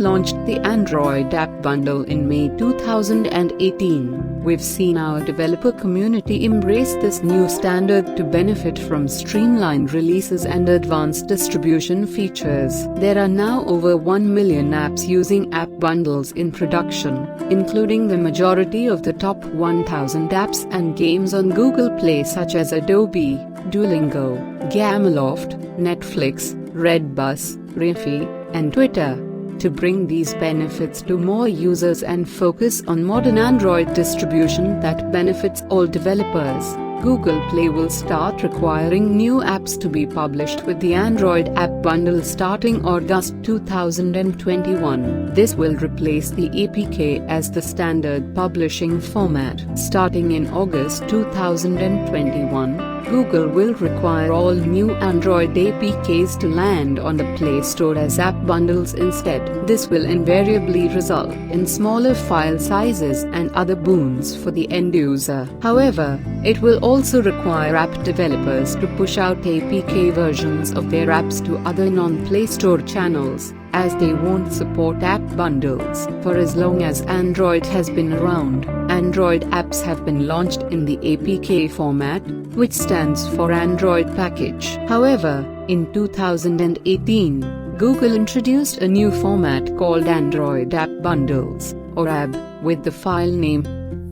launched the Android App Bundle in May 2018. We've seen our developer community embrace this new standard to benefit from streamlined releases and advanced distribution features. There are now over 1 million apps using app bundles in production, including the majority of the top 1,000 apps and games on Google Play such as Adobe, Duolingo, Gameloft, Netflix, Redbus, Refi, and Twitter. To bring these benefits to more users and focus on modern Android distribution that benefits all developers, Google Play will start requiring new apps to be published with the Android App Bundle starting August 2021. This will replace the APK as the standard publishing format. Starting in August 2021, Google will require all new Android APKs to land on the Play Store as app bundles instead. This will invariably result in smaller file sizes and other boons for the end user. However, it will also require app developers to push out APK versions of their apps to other non-Play Store channels, as they won't support app bundles. For as long as Android has been around, Android apps have been launched in the APK format, which stands for Android Package. However, in 2018, Google introduced a new format called Android App Bundles, or AB, with the file name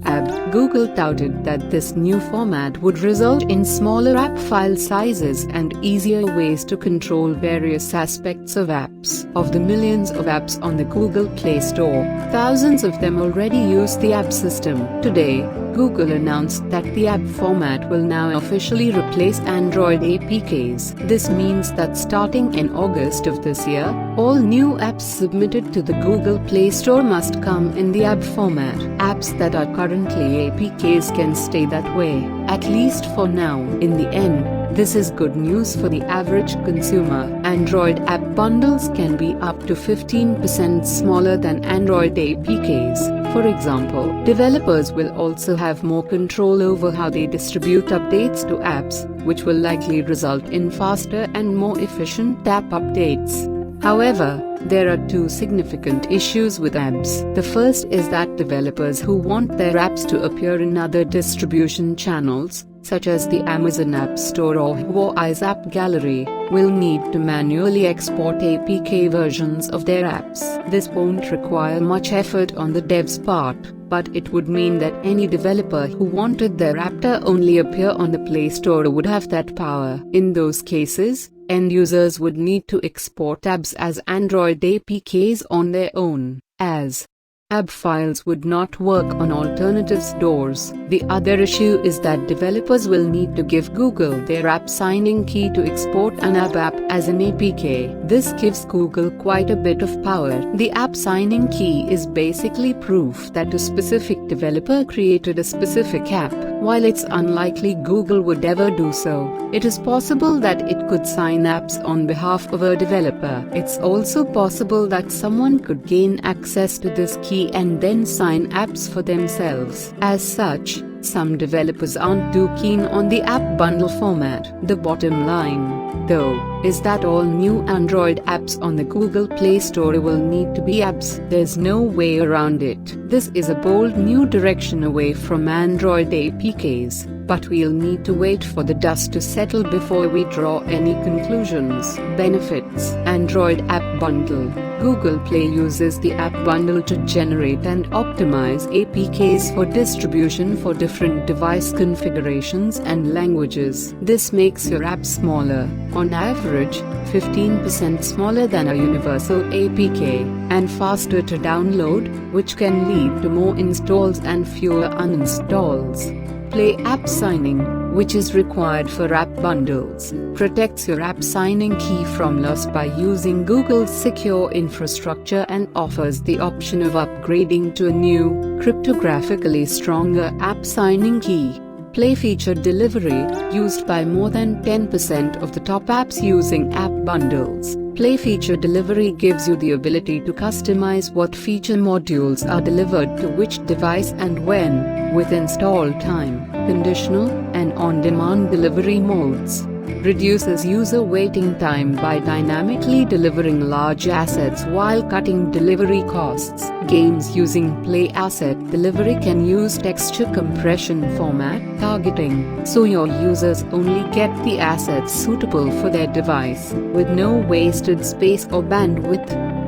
AB. Google touted that this new format would result in smaller app file sizes and easier ways to control various aspects of apps. Of the millions of apps on the Google Play Store, thousands of them already use the app system. Today, Google announced that the app format will now officially replace Android APKs. This means that starting in August of this year, all new apps submitted to the Google Play Store must come in the app format. Apps that are currently APKs can stay that way, at least for now. In the end, this is good news for the average consumer. Android app bundles can be up to 15% smaller than Android APKs. For example, developers will also have more control over how they distribute updates to apps, which will likely result in faster and more efficient app updates. However, there are two significant issues with apps. The first is that developers who want their apps to appear in other distribution channels, such as the Amazon App Store or Huawei's App Gallery, will need to manually export APK versions of their apps. This won't require much effort on the dev's part, but it would mean that any developer who wanted their app to only appear on the Play Store would have that power. In those cases, end users would need to export apps as Android APKs on their own, as app files would not work on alternative stores. The other issue is that developers will need to give Google their app signing key to export an app as an APK. This gives Google quite a bit of power. The app signing key is basically proof that a specific developer created a specific app. While it's unlikely Google would ever do so, it is possible that it could sign apps on behalf of a developer. It's also possible that someone could gain access to this key and then sign apps for themselves. As such, some developers aren't too keen on the app bundle format. The bottom line, though, is that all new Android apps on the Google Play Store will need to be apps. There's no way around it. This is a bold new direction away from Android APKs, but we'll need to wait for the dust to settle before we draw any conclusions. Benefits: Android App Bundle. Google Play uses the app bundle to generate and optimize APKs for distribution for different device configurations and languages. This makes your app smaller, on average, 15% smaller than a universal APK, and faster to download, which can lead to more installs and fewer uninstalls. Play App Signing, which is required for app bundles, protects your app signing key from loss by using Google's secure infrastructure and offers the option of upgrading to a new, cryptographically stronger app signing key. Play Feature Delivery, used by more than 10% of the top apps using app bundles. Play Feature Delivery gives you the ability to customize what feature modules are delivered to which device and when, with install time, conditional, and on-demand delivery modes. reduces user waiting time by dynamically delivering large assets while cutting delivery costs. Games using Play Asset Delivery can use texture compression format targeting, so your users only get the assets suitable for their device, with no wasted space or bandwidth.